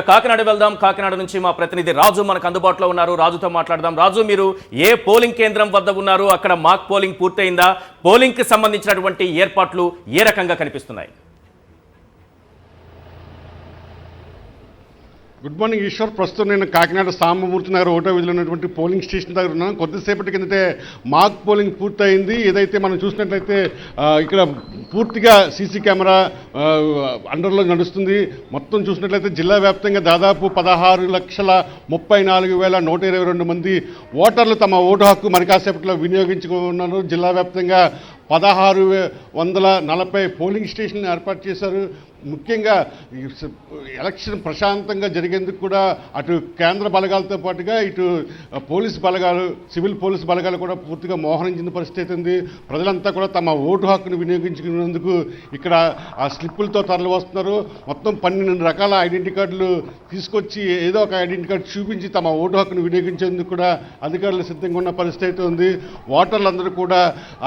కాకినాడ వెళ్దాం. కాకినాడ నుంచి మా ప్రతినిధి రాజు మనకు అందుబాటులో ఉన్నారు. రాజుతో మాట్లాడదాం. రాజు, మీరు ఏ పోలింగ్ కేంద్రం వద్ద ఉన్నారు? అక్కడ మాక్ పోలింగ్ పూర్తయిందా? పోలింగ్ కి సంబంధించినటువంటి ఏర్పాట్లు ఏ రకంగా కనిపిస్తున్నాయి? Good morning Eshwar. ప్రస్తుతం నేను కాకినాడ సాంబమూర్తి నగర్ ఓటో విధిలో ఉన్నటువంటి పోలింగ్ స్టేషన్ దగ్గర ఉన్నాను. కొద్దిసేపటి కిందటే మాక్ పోలింగ్ పూర్తయింది. ఏదైతే మనం చూసినట్లయితే ఇక్కడ పూర్తిగా సీసీ కెమెరా అండర్లో నడుస్తుంది. మొత్తం చూసినట్లయితే జిల్లా వ్యాప్తంగా దాదాపు 16,34,122 మంది ఓటర్లు తమ ఓటు హక్కు మరి కాసేపట్లో వినియోగించుకున్నారు. జిల్లా వ్యాప్తంగా 1640 పోలింగ్ స్టేషన్లు ఏర్పాటు చేశారు. ముఖ్యంగా ఎలక్షన్ ప్రశాంతంగా జరిగేందుకు కూడా అటు కేంద్ర బలగాలతో పాటుగా ఇటు పోలీసు బలగాలు, సివిల్ పోలీసు బలగాలు కూడా పూర్తిగా మోహరించిన పరిస్థితి ఉంది. ప్రజలంతా కూడా తమ ఓటు హక్కును వినియోగించుకునేందుకు ఇక్కడ ఆ స్లిప్పులతో తరలి వస్తున్నారు. మొత్తం 12 రకాల ఐడెంటిటీ కార్డులు తీసుకొచ్చి ఏదో ఒక ఐడెంటిటీ కార్డు చూపించి తమ ఓటు హక్కును వినియోగించేందుకు కూడా అధికారులు సిద్ధంగా ఉన్న పరిస్థితి ఉంది. ఓటర్లందరూ కూడా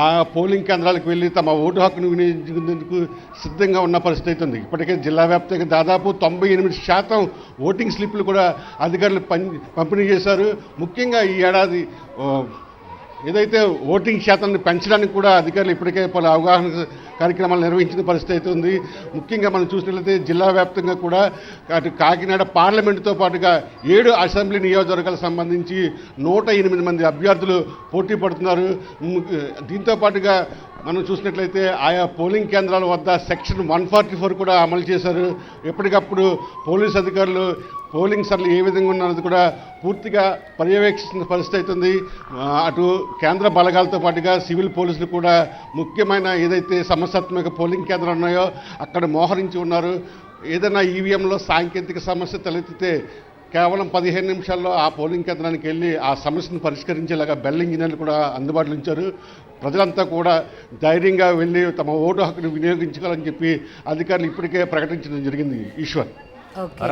ఆ పోలింగ్ కేంద్రాలకు వెళ్ళి తమ ఓటు హక్కును వినియోగించుకునేందుకు సిద్ధంగా ఉన్న పరిస్థితి ఉంది. ఇప్పటికే జిల్లా వ్యాప్తంగా దాదాపు 98% ఓటింగ్ స్లిప్లు కూడా అధికారులు పంపిణీ చేశారు. ముఖ్యంగా ఈ ఏడాది ఏదైతే ఓటింగ్ శాతాన్ని పెంచడానికి కూడా అధికారులు ఇప్పటికే పలు అవగాహన కార్యక్రమాలు నిర్వహించిన పరిస్థితి ఉంది. ముఖ్యంగా మనం చూసినట్లయితే జిల్లా వ్యాప్తంగా కూడా అటు కాకినాడ పార్లమెంటుతో పాటుగా 7 అసెంబ్లీ నియోజకవర్గాలకు సంబంధించి 108 మంది అభ్యర్థులు పోటీ పడుతున్నారు. దీంతో పాటుగా మనం చూసినట్లయితే ఆయా పోలింగ్ కేంద్రాల వద్ద సెక్షన్ 144 కూడా అమలు చేశారు. ఎప్పటికప్పుడు పోలీసు అధికారులు పోలింగ్ సర్లు ఏ విధంగా ఉన్నది కూడా పూర్తిగా పర్యవేక్షిస్తున్న పరిస్థితి ఉంది. అటు కేంద్ర బలగాలతో పాటుగా సివిల్ పోలీసులు కూడా ముఖ్యమైన ఏదైతే సమస్యాత్మక పోలింగ్ కేంద్రాలు ఉన్నాయో అక్కడ మోహరించి ఉన్నారు. ఏదైనా ఈవీఎంలో సాంకేతిక సమస్య తలెత్తితే కేవలం 15 నిమిషాల్లో ఆ పోలింగ్ కేంద్రానికి వెళ్ళి ఆ సమస్యను పరిష్కరించేలాగా బెల్ ఇంజనీర్లు కూడా అందుబాటులో ఉంచారు. ప్రజలంతా కూడా ధైర్యంగా వెళ్ళి తమ ఓటు హక్కును వినియోగించుకోవాలని చెప్పి అధికారులు ఇప్పటికే ప్రకటించడం జరిగింది. ఈశ్వర్.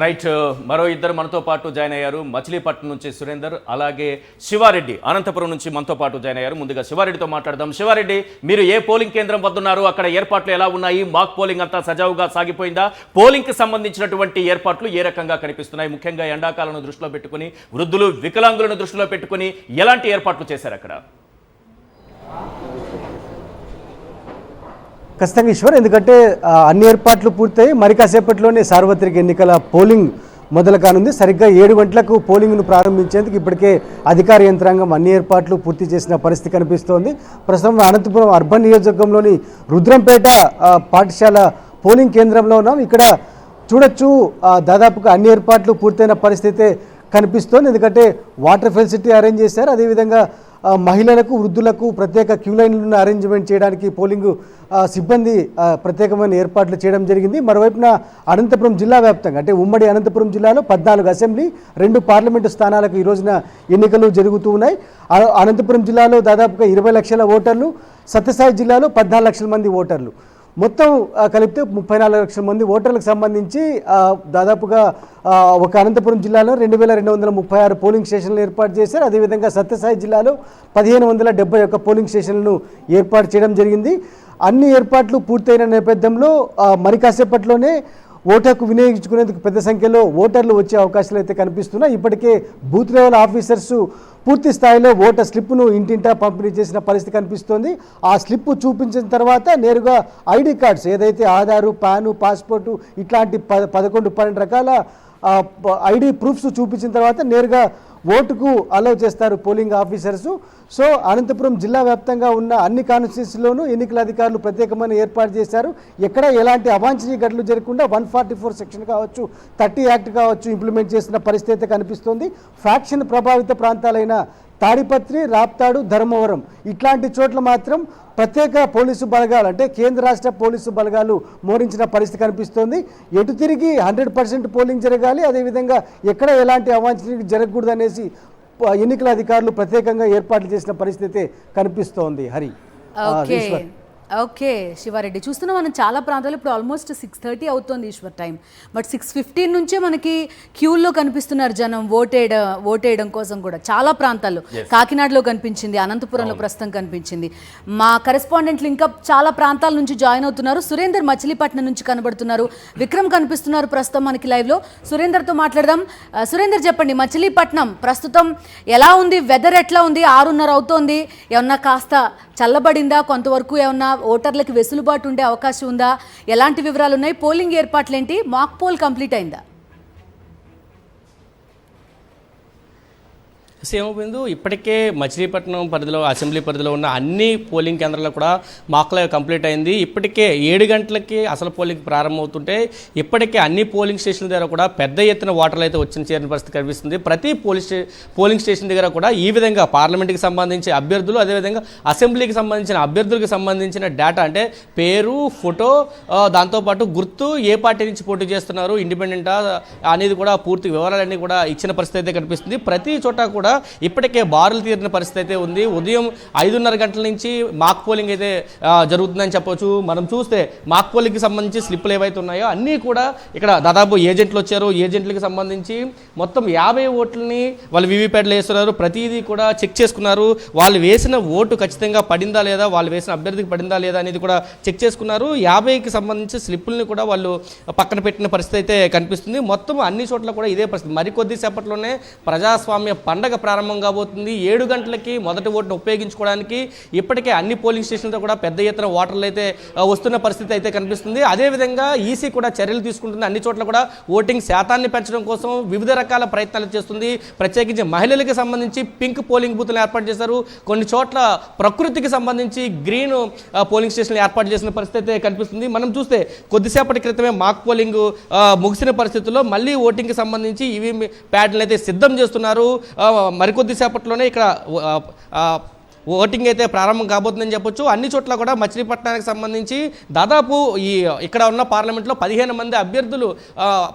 రైట్. మరో ఇద్దరు మనతో పాటు జాయిన్ అయ్యారు. మచిలీపట్నం నుంచి సురేందర్, అలాగే శివారెడ్డి అనంతపురం నుంచి మనతో పాటు జాయిన్ అయ్యారు. ముందుగా శివారెడ్డితో మాట్లాడదాం. శివారెడ్డి, మీరు ఏ పోలింగ్ కేంద్రం వద్ద ఉన్నారు? అక్కడ ఏర్పాట్లు ఎలా ఉన్నాయి? మాక్ పోలింగ్ అంతా సజావుగా సాగిపోయిందా? పోలింగ్ కి సంబంధించినటువంటి ఏర్పాట్లు ఏ రకంగా కనిపిస్తున్నాయి? ముఖ్యంగా ఎండాకాలను దృష్టిలో పెట్టుకుని, వృద్ధులు, వికలాంగులను దృష్టిలో పెట్టుకుని ఎలాంటి ఏర్పాట్లు చేశారు అక్కడ? ఖచ్చితంగా ఈశ్వర్, ఎందుకంటే అన్ని ఏర్పాట్లు పూర్తయి మరి కాసేపట్లోనే సార్వత్రిక ఎన్నికల పోలింగ్ మొదలు కానుంది. సరిగ్గా 7 గంటలకు పోలింగ్ను ప్రారంభించేందుకు ఇప్పటికే అధికార యంత్రాంగం అన్ని ఏర్పాట్లు పూర్తి చేసిన పరిస్థితి కనిపిస్తోంది. ప్రస్తుతం అనంతపురం అర్బన్ నియోజకవర్గంలోని రుద్రంపేట పాఠశాల పోలింగ్ కేంద్రంలో ఉన్నాం. ఇక్కడ చూడొచ్చు దాదాపుగా అన్ని ఏర్పాట్లు పూర్తయిన పరిస్థితే కనిపిస్తోంది. ఎందుకంటే వాటర్ ఫెసిలిటీ అరేంజ్ చేశారు. అదేవిధంగా మహిళలకు, వృద్ధులకు ప్రత్యేక క్యూ లైన్లను అరేంజ్మెంట్ చేయడానికి పోలింగ్ సిబ్బంది ప్రత్యేకమైన ఏర్పాట్లు చేయడం జరిగింది. మరోవైపున అనంతపురం జిల్లా వ్యాప్తంగా అంటే ఉమ్మడి అనంతపురం జిల్లాలో 14 అసెంబ్లీ, 2 పార్లమెంటు స్థానాలకు ఈ రోజున ఎన్నికలు జరుగుతూ ఉన్నాయి. అనంతపురం జిల్లాలో దాదాపుగా 20 లక్షల ఓటర్లు, సత్యసాయి జిల్లాలో 14 లక్షల మంది ఓటర్లు, మొత్తం కలిపితే 34 లక్షల మంది ఓటర్లకు సంబంధించి దాదాపుగా ఒక అనంతపురం జిల్లాలో 2236 పోలింగ్ స్టేషన్లు ఏర్పాటు చేశారు. అదేవిధంగా సత్యసాయి జిల్లాలో 1571 పోలింగ్ స్టేషన్లను ఏర్పాటు చేయడం జరిగింది. అన్ని ఏర్పాట్లు పూర్తయిన నేపథ్యంలో మరి కాసేపట్లోనే ఓటు హక్కు వినియోగించుకునేందుకు పెద్ద సంఖ్యలో ఓటర్లు వచ్చే అవకాశాలు అయితే కనిపిస్తున్నాయి. ఇప్పటికే బూత్ లెవెల్ ఆఫీసర్స్ పూర్తి స్థాయిలో ఓటర్ స్లిప్ను ఇంటింటా పంపిణీ చేసిన పరిస్థితి కనిపిస్తోంది. ఆ స్లిప్ చూపించిన తర్వాత నేరుగా ఐడి కార్డ్స్ ఏదైతే ఆధారు, పాను, పాస్పోర్టు ఇట్లాంటి 11-12 రకాల ఐడి ప్రూఫ్స్ చూపించిన తర్వాత నేరుగా ఓటుకు అలౌ చేస్తారు పోలింగ్ ఆఫీసర్సు. సో అనంతపురం జిల్లా వ్యాప్తంగా ఉన్న అన్ని కాన్స్టిట్యూన్సీలోనూ ఎన్నికల అధికారులు ప్రత్యేకమైన ఏర్పాటు చేశారు. ఎక్కడ ఎలాంటి అవాంఛనీయ ఘటనలు జరగకుండా 144 సెక్షన్ కావచ్చు, 30 యాక్ట్ కావచ్చు ఇంప్లిమెంట్ చేసిన పరిస్థితి కనిపిస్తోంది. ఫ్యాక్షన్ ప్రభావిత ప్రాంతాలైన తాడిపత్రి, రాప్తాడు, ధర్మవరం ఇట్లాంటి చోట్ల మాత్రం ప్రత్యేక పోలీసు బలగాలు అంటే కేంద్ర రాష్ట్ర పోలీసు బలగాలు మోరించిన పరిస్థితి కనిపిస్తోంది. ఎటు తిరిగి 100% పోలింగ్ జరగాలి, అదేవిధంగా ఎక్కడ ఎలాంటి అవాంఛనీయం జరగకూడదు అనేసి ఎన్నికల అధికారులు ప్రత్యేకంగా ఏర్పాట్లు చేసిన పరిస్థితి కనిపిస్తోంది. హరి. ఓకే శివారెడ్డి, చూస్తున్నాం మనం చాలా ప్రాంతాలు ఇప్పుడు ఆల్మోస్ట్ 6:30 అవుతుంది ఈశ్వర్ టైం, బట్ 6:15 నుంచే మనకి క్యూల్లో కనిపిస్తున్నారు జనం ఓటేయడం కోసం కూడా చాలా ప్రాంతాల్లో. కాకినాడలో కనిపించింది, అనంతపురంలో ప్రస్తుతం కనిపించింది. మా కరెస్పాండెంట్లు ఇంకా చాలా ప్రాంతాల నుంచి జాయిన్ అవుతున్నారు. సురేందర్ మచిలీపట్నం నుంచి కనబడుతున్నారు, విక్రమ్ కనిపిస్తున్నారు ప్రస్తుతం మనకి లైవ్లో. సురేందర్తో మాట్లాడదాం. సురేందర్ చెప్పండి, మచిలీపట్నం ప్రస్తుతం ఎలా ఉంది, వెదర్ ఎట్లా ఉంది? 6:30 అవుతోంది, ఏమన్నా కాస్త చల్లబడిందా? కొంతవరకు ఏమన్నా ఓటర్లకు వెసులుబాటు ఉండే అవకాశం ఉందా? ఎలాంటి వివరాలు ఉన్నాయి? పోలింగ్ ఏర్పాట్లు ఏంటి? మాక్ పోల్ కంప్లీట్ అయిందా? సేమబిందు ఇప్పటికే మచిలీపట్నం పరిధిలో, అసెంబ్లీ పరిధిలో ఉన్న అన్ని పోలింగ్ కేంద్రాల్లో కూడా మాక్లో కంప్లీట్ అయింది. ఇప్పటికే 7 గంటలకి అసలు పోలింగ్ ప్రారంభమవుతుంటే ఇప్పటికే అన్ని పోలింగ్ స్టేషన్ల దగ్గర కూడా పెద్ద ఎత్తున ఓటర్లు అయితే చేరిన పరిస్థితి కనిపిస్తుంది. ప్రతి పోలింగ్ స్టేషన్ దగ్గర కూడా ఈ విధంగా పార్లమెంట్కి సంబంధించి అభ్యర్థులు, అదేవిధంగా అసెంబ్లీకి సంబంధించిన అభ్యర్థులకు సంబంధించిన డేటా అంటే పేరు, ఫోటో, దాంతోపాటు గుర్తు, ఏ పార్టీ నుంచి పోటీ చేస్తున్నారు, ఇండిపెండెంటా అనేది కూడా పూర్తి వివరాలన్నీ కూడా ఇచ్చిన పరిస్థితి అయితే కనిపిస్తుంది. ప్రతి చోట కూడా ఇప్పటికే బారులు తీరిన పరిస్థితి అయితే ఉంది. ఉదయం 5:30 గంటల నుంచి మాక్ పోలింగ్ అయితే జరుగుతుందని చెప్పొచ్చు. మనం చూస్తే మాక్ పోలింగ్కి సంబంధించి స్లిప్పులు ఏవైతే ఉన్నాయో అన్నీ కూడా ఇక్కడ దాదాపు ఏజెంట్లు వచ్చారు. ఏజెంట్లకి సంబంధించి మొత్తం 50 ఓట్లని వాళ్ళు వీవీప్యాట్లు వేస్తున్నారు. ప్రతిదీ కూడా చెక్ చేసుకున్నారు. వాళ్ళు వేసిన ఓటు ఖచ్చితంగా పడిందా లేదా, వాళ్ళు వేసిన అభ్యర్థికి పడిందా లేదా అనేది కూడా చెక్ చేసుకున్నారు. 50కి సంబంధించి స్లిప్పుల్ని కూడా వాళ్ళు పక్కన పెట్టిన పరిస్థితి అయితే కనిపిస్తుంది. మొత్తం అన్ని చోట్ల కూడా ఇదే పరిస్థితి. మరికొద్ది సేపట్లోనే ప్రజాస్వామ్య పండగ ప్రారంభం కాబోతుంది. 7 గంటలకి మొదటి ఓటును ఉపయోగించుకోవడానికి ఇప్పటికే అన్ని పోలింగ్ స్టేషన్లతో కూడా పెద్ద ఎత్తున ఓటర్లు అయితే వస్తున్న పరిస్థితి అయితే కనిపిస్తుంది. అదేవిధంగా ఈసీ కూడా చర్యలు తీసుకుంటుంది. అన్ని చోట్ల కూడా ఓటింగ్ శాతాన్ని పెంచడం కోసం వివిధ రకాల ప్రయత్నాలు చేస్తుంది. ప్రత్యేకించి మహిళలకు సంబంధించి పింక్ పోలింగ్ బూత్లు ఏర్పాటు చేశారు. కొన్ని చోట్ల ప్రకృతికి సంబంధించి గ్రీన్ పోలింగ్ స్టేషన్లు ఏర్పాటు చేసిన పరిస్థితి అయితే కనిపిస్తుంది. మనం చూస్తే కొద్దిసేపటి క్రితమే మాక్ పోలింగ్ ముగిసిన పరిస్థితుల్లో మళ్ళీ ఓటింగ్కి సంబంధించి ఇవి ప్యాడ్లు అయితే సిద్ధం చేస్తున్నారు. మరికొద్ది సేపట్లోనే ఇక్కడ ఓటింగ్ అయితే ప్రారంభం కాబోతుందని చెప్పొచ్చు. అన్ని చోట్ల కూడా మచిలీపట్నానికి సంబంధించి దాదాపు ఇక్కడ ఉన్న పార్లమెంట్లో 15 మంది అభ్యర్థులు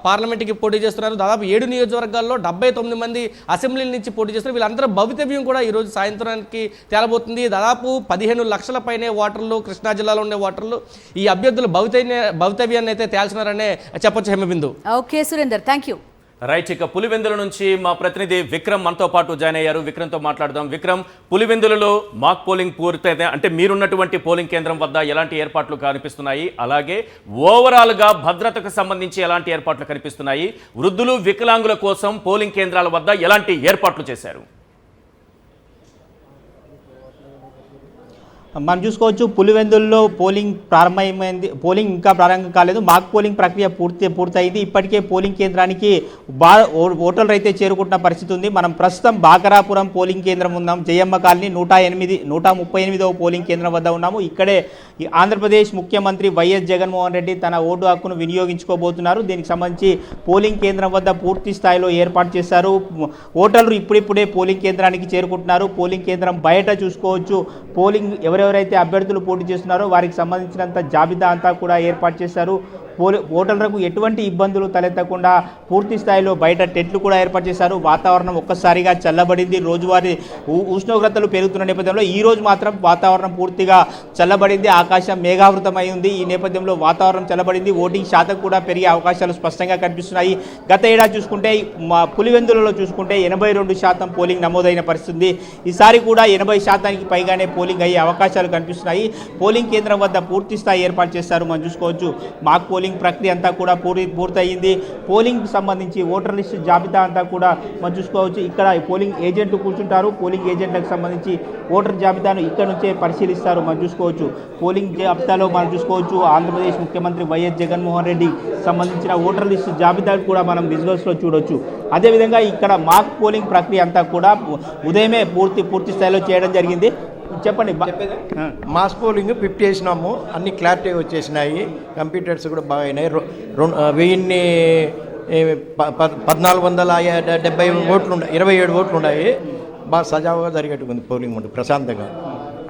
పార్లమెంట్కి పోటీ చేస్తున్నారు. దాదాపు 7 నియోజకవర్గాల్లో 79 మంది అసెంబ్లీల నుంచి పోటీ చేస్తున్నారు. వీళ్ళందరూ భవితవ్యం కూడా ఈరోజు సాయంత్రానికి తేలబోతుంది. దాదాపు 15 లక్షల పైనే ఓటర్లు కృష్ణా జిల్లాలో ఉండే ఓటర్లు ఈ అభ్యర్థులు భవితవ్యాన్ని అయితే తేల్చినారనే చెప్పొచ్చు. Hemabindu. Okay Surender, thank you. Right, ఇక పులివెందుల నుంచి మా ప్రతినిధి విక్రమ్ మనతో పాటు జాయిన్ అయ్యారు. విక్రమ్తో మాట్లాడదాం. విక్రమ్, పులివెందులలో మాక్ పోలింగ్ పూర్తయితే అంటే మీరున్నటువంటి పోలింగ్ కేంద్రం వద్ద ఎలాంటి ఏర్పాట్లు కనిపిస్తున్నాయి, అలాగే ఓవరాల్గా భద్రతకు సంబంధించి ఎలాంటి ఏర్పాట్లు కనిపిస్తున్నాయి, వృద్ధులు వికలాంగుల కోసం పోలింగ్ కేంద్రాల వద్ద ఎలాంటి ఏర్పాట్లు చేశారు? మనం చూసుకోవచ్చు పులివెందుల్లో పోలింగ్ ప్రారంభమైంది. పోలింగ్ ఇంకా ప్రారంభం కాలేదు. మాక్ పోలింగ్ ప్రక్రియ పూర్తయింది. ఇప్పటికే పోలింగ్ కేంద్రానికి ఓటర్లు అయితే చేరుకుంటున్న పరిస్థితి ఉంది. మనం ప్రస్తుతం బాకరాపురం పోలింగ్ కేంద్రం ఉన్నాం. జయమ్మ కాలనీ 138వ పోలింగ్ కేంద్రం వద్ద ఉన్నాము. ఇక్కడే ఆంధ్రప్రదేశ్ ముఖ్యమంత్రి వైఎస్ జగన్మోహన్ రెడ్డి తన ఓటు హక్కును వినియోగించుకోబోతున్నారు. దీనికి సంబంధించి పోలింగ్ కేంద్రం వద్ద పూర్తి స్థాయిలో ఏర్పాటు చేశారు. ఓటర్లు ఇప్పుడిప్పుడే పోలింగ్ కేంద్రానికి చేరుకుంటున్నారు. పోలింగ్ కేంద్రం బయట చూసుకోవచ్చు. పోలింగ్ ఎవరెవరైతే అభ్యర్థులు పోటీ చేస్తున్నారో వారికి సంబంధించినంత జాబితా అంతా కూడా ఏర్పాటు చేశారు. ఓటర్లకు ఎటువంటి ఇబ్బందులు తలెత్తకుండా పూర్తి స్థాయిలో బయట టెంట్లు కూడా ఏర్పాటు చేశారు. వాతావరణం ఒక్కసారిగా చల్లబడింది. రోజువారీ ఉష్ణోగ్రతలు పెరుగుతున్న నేపథ్యంలో ఈ రోజు మాత్రం వాతావరణం పూర్తిగా చల్లబడింది. ఆకాశం మేఘావృతమై ఉంది. ఈ నేపథ్యంలో వాతావరణం చల్లబడింది. ఓటింగ్ శాతం కూడా పెరిగే అవకాశాలు స్పష్టంగా కనిపిస్తున్నాయి. గత ఏడాది చూసుకుంటే పులివెందులలో చూసుకుంటే 82% పోలింగ్ నమోదైన పరిస్థితి. ఈసారి కూడా 80% పైగానే పోలింగ్ అయ్యే అవకాశాలు కనిపిస్తున్నాయి. పోలింగ్ కేంద్రం వద్ద పూర్తి స్థాయి ఏర్పాటు చేస్తారు. మనం చూసుకోవచ్చు మాక్ పోలింగ్ ప్రక్రియ అంతా కూడా పూర్తయింది. పోలింగ్ సంబంధించి ఓటర్ లిస్టు జాబితా అంతా కూడా మనం చూసుకోవచ్చు. ఇక్కడ పోలింగ్ ఏజెంట్లు కూర్చుంటారు. పోలింగ్ ఏజెంట్లకు సంబంధించి ఓటర్ జాబితాను ఇక్కడ నుంచే పరిశీలిస్తారు. మనం చూసుకోవచ్చు పోలింగ్ జాబితాలో మనం చూసుకోవచ్చు ఆంధ్రప్రదేశ్ ముఖ్యమంత్రి వైఎస్ జగన్మోహన్ రెడ్డి సంబంధించిన ఓటర్ లిస్టు జాబితాను కూడా మనం విజువల్స్లో చూడొచ్చు. అదేవిధంగా ఇక్కడ మాక్ పోలింగ్ ప్రక్రియ అంతా కూడా ఉదయమే పూర్తి స్థాయిలో చేయడం జరిగింది. చెప్పండి. మాస్ పోలింగ్ 50 చేసినాము. అన్ని క్లారిటీ వచ్చేసినాయి. కంప్యూటర్స్ కూడా బాగా అయినాయి. 1470 ఓట్లు ఉన్నాయి. 27 ఓట్లు ఉన్నాయి. బాగా సజావుగా జరిగేట్టుకుంది పోలింగ్ ఉంటుంది ప్రశాంతంగా.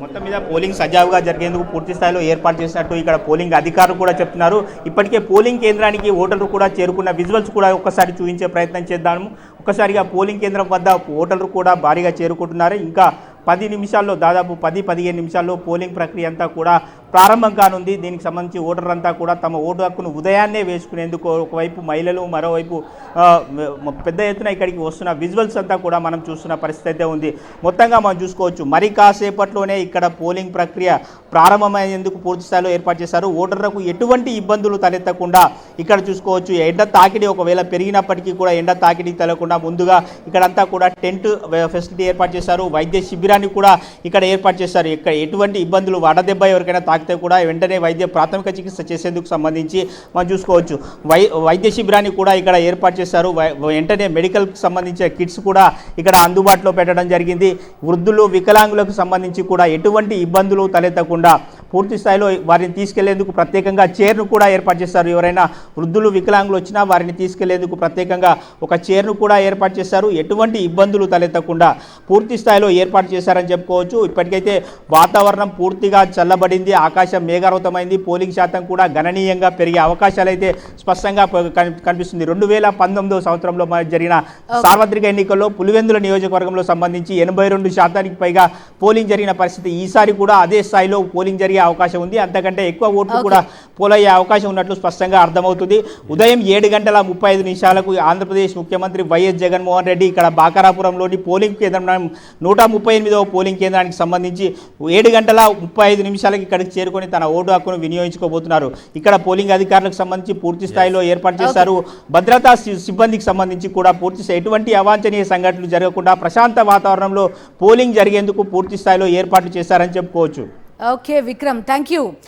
మొత్తం మీద పోలింగ్ సజావుగా జరిగేందుకు పూర్తి స్థాయిలో ఏర్పాటు చేసినట్టు ఇక్కడ పోలింగ్ అధికారులు కూడా చెప్తున్నారు. ఇప్పటికే పోలింగ్ కేంద్రానికి ఓటర్లు కూడా చేరుకున్న విజువల్స్ కూడా ఒక్కసారి చూపించే ప్రయత్నం చేద్దాము. ఒక్కసారిగా పోలింగ్ కేంద్రం వద్ద ఓటర్లు కూడా భారీగా చేరుకుంటున్నారు. ఇంకా 10 నిమిషాల్లో దాదాపు 10-15 నిమిషాల్లో పోలింగ్ ప్రక్రియ అంతా కూడా ప్రారంభం కానుంది. దీనికి సంబంధించి ఓటర్లంతా కూడా తమ ఓటు హక్కును ఉదయాన్నే వేసుకునేందుకు ఒకవైపు మహిళలు, మరోవైపు పెద్ద ఎత్తున ఇక్కడికి వస్తున్న విజువల్స్ అంతా కూడా మనం చూస్తున్న పరిస్థితి అయితే ఉంది. మొత్తంగా మనం చూసుకోవచ్చు మరి కాసేపట్లోనే ఇక్కడ పోలింగ్ ప్రక్రియ ప్రారంభమయ్యేందుకు పూర్తి స్థాయిలో ఏర్పాటు చేశారు. ఓటర్లకు ఎటువంటి ఇబ్బందులు తలెత్తకుండా ఇక్కడ చూసుకోవచ్చు. ఎండ తాకిడి ఒకవేళ పెరిగినప్పటికీ కూడా ఎండ తాకిడి తలకుండా ముందుగా ఇక్కడంతా కూడా టెంట్ ఫెసిలిటీ ఏర్పాటు చేశారు. వైద్య శిబిరాన్ని కూడా ఇక్కడ ఏర్పాటు చేశారు. ఇక్కడ ఎటువంటి ఇబ్బందులు వడదెబ్బ ఎవరికైనా తాకితే కూడా వెంటనే ప్రాథమిక చికిత్స చేసేందుకు సంబంధించి మనం చూసుకోవచ్చు. వైద్య శిబిరాన్ని కూడా ఇక్కడ ఏర్పాటు చేశారు. వెంటనే మెడికల్కి సంబంధించిన కిట్స్ కూడా ఇక్కడ అందుబాటులో పెట్టడం జరిగింది. వృద్ధులు, వికలాంగులకు సంబంధించి కూడా ఎటువంటి ఇబ్బందులు తలెత్తకుండా పూర్తి స్థాయిలో వారిని తీసుకెళ్లేందుకు ప్రత్యేకంగా చైర్ను కూడా ఏర్పాటు చేశారు. ఎవరైనా వృద్ధులు, వికలాంగులు వచ్చినా వారిని తీసుకెళ్లేందుకు ప్రత్యేకంగా ఒక చైర్ను కూడా ఏర్పాటు చేశారు. ఎటువంటి ఇబ్బందులు తలెత్తకుండా పూర్తి స్థాయిలో ఏర్పాటు చేశారని చెప్పుకోవచ్చు. ఇప్పటికైతే వాతావరణం పూర్తిగా చల్లబడింది, ఆకాశం మేఘావృతమైంది. పోలింగ్ శాతం కూడా గణనీయంగా పెరిగే అవకాశాలు అయితే స్పష్టంగా కనిపిస్తుంది. 2019 సంవత్సరంలో జరిగిన సార్వత్రిక ఎన్నికల్లో పులివెందుల నియోజకవర్గంలో సంబంధించి 82% పైగా పోలింగ్ జరిగిన పరిస్థితి. ఈసారి కూడా అదే స్థాయిలో పోలింగ్ జరిగే అవకాశం ఉంది. అంతకంటే ఎక్కువ ఓట్లు కూడా పోలయ్యే అవకాశం ఉన్నట్లు స్పష్టంగా అర్థమవుతుంది. ఉదయం 7:35 ఆంధ్రప్రదేశ్ ముఖ్యమంత్రి వైఎస్ జగన్మోహన్ రెడ్డి ఇక్కడ బాకారాపురంలోని పోలింగ్ కేంద్రం 138వ పోలింగ్ కేంద్రానికి సంబంధించి 7:35 ఇక్కడికి చేరుకొని తన ఓటు హక్కును వినియోగించుకోబోతున్నారు. ఇక్కడ పోలింగ్ అధికారులకు సంబంధించి పూర్తి స్థాయిలో ఏర్పాటు చేశారు. భద్రతా సిబ్బందికి సంబంధించి కూడా ఎటువంటి అవాంఛనీయ సంఘటనలు జరగకుండా ప్రశాంత వాతావరణంలో పోలింగ్ జరిగేందుకు పూర్తి స్థాయిలో ఏర్పాట్లు చేశారని చెప్పుకోవచ్చు. Okay Vikram, thank you.